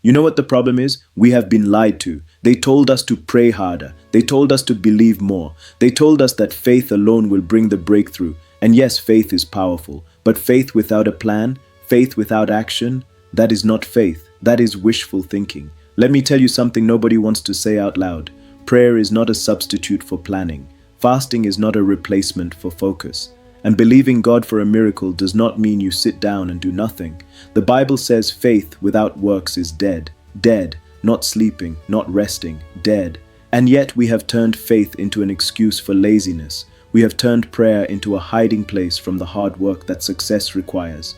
You know what the problem is? We have been lied to. They told us to pray harder. They told us to believe more. They told us that faith alone will bring the breakthrough. And yes, faith is powerful. But faith without a plan, faith without action, that is not faith. That is wishful thinking. Let me tell you something nobody wants to say out loud. Prayer is not a substitute for planning. Fasting is not a replacement for focus. And believing God for a miracle does not mean you sit down and do nothing. The Bible says faith without works is dead. Dead, not sleeping, not resting, dead. And yet we have turned faith into an excuse for laziness. We have turned prayer into a hiding place from the hard work that success requires.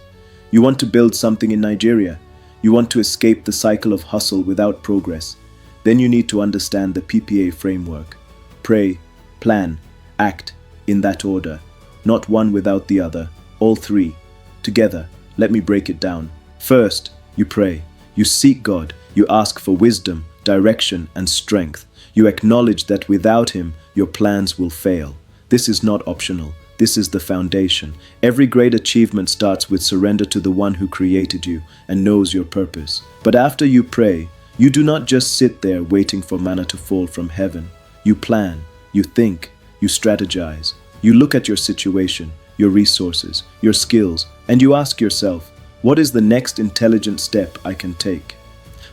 You want to build something in Nigeria. You want to escape the cycle of hustle without progress. Then you need to understand the PPA framework. Pray, plan, act in that order. Not one without the other, all three. Together, let me break it down. First, you pray. You seek God. You ask for wisdom, direction, and strength. You acknowledge that without Him, your plans will fail. This is not optional. This is the foundation. Every great achievement starts with surrender to the one who created you and knows your purpose. But after you pray, you do not just sit there waiting for manna to fall from heaven. You plan, you think, you strategize. You look at your situation, your resources, your skills, and you ask yourself, what is the next intelligent step I can take?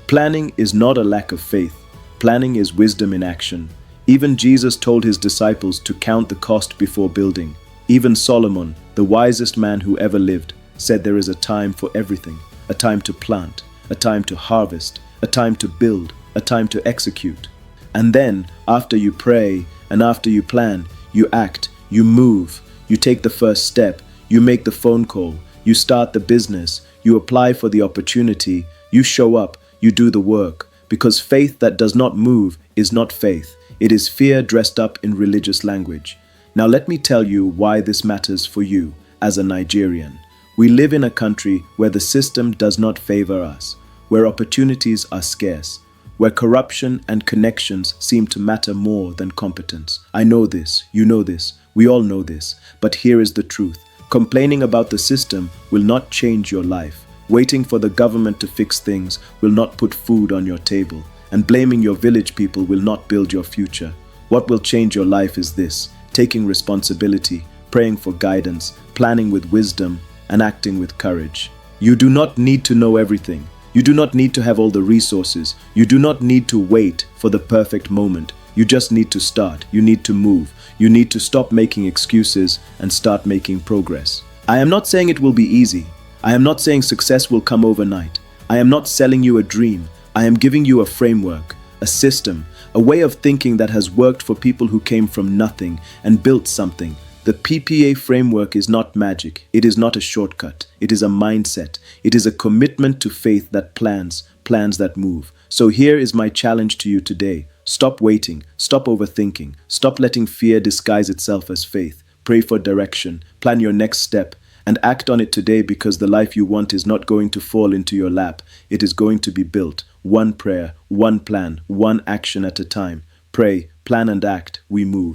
Planning is not a lack of faith. Planning is wisdom in action. Even Jesus told His disciples to count the cost before building. Even Solomon, the wisest man who ever lived, said there is a time for everything, a time to plant, a time to harvest, a time to build, a time to execute. And then, after you pray and after you plan, you act. You move, you take the first step, you make the phone call, you start the business, you apply for the opportunity, you show up, you do the work. Because faith that does not move is not faith. It is fear dressed up in religious language. Now let me tell you why this matters for you as a Nigerian. We live in a country where the system does not favor us, where opportunities are scarce, where corruption and connections seem to matter more than competence. I know this, you know this, we all know this, but here is the truth. Complaining about the system will not change your life. Waiting for the government to fix things will not put food on your table, and blaming your village people will not build your future. What will change your life is this: taking responsibility, praying for guidance, planning with wisdom, and acting with courage. You do not need to know everything. You do not need to have all the resources. You do not need to wait for the perfect moment. You just need to start. You need to move. You need to stop making excuses and start making progress. I am not saying it will be easy. I am not saying success will come overnight. I am not selling you a dream. I am giving you a framework, a system, a way of thinking that has worked for people who came from nothing and built something. The PPA framework is not magic. It is not a shortcut. It is a mindset. It is a commitment to faith that plans that move. So here is my challenge to you today. Stop waiting. Stop overthinking. Stop letting fear disguise itself as faith. Pray for direction. Plan your next step and act on it today, because the life you want is not going to fall into your lap. It is going to be built. One prayer, one plan, one action at a time. Pray, plan and act. We move.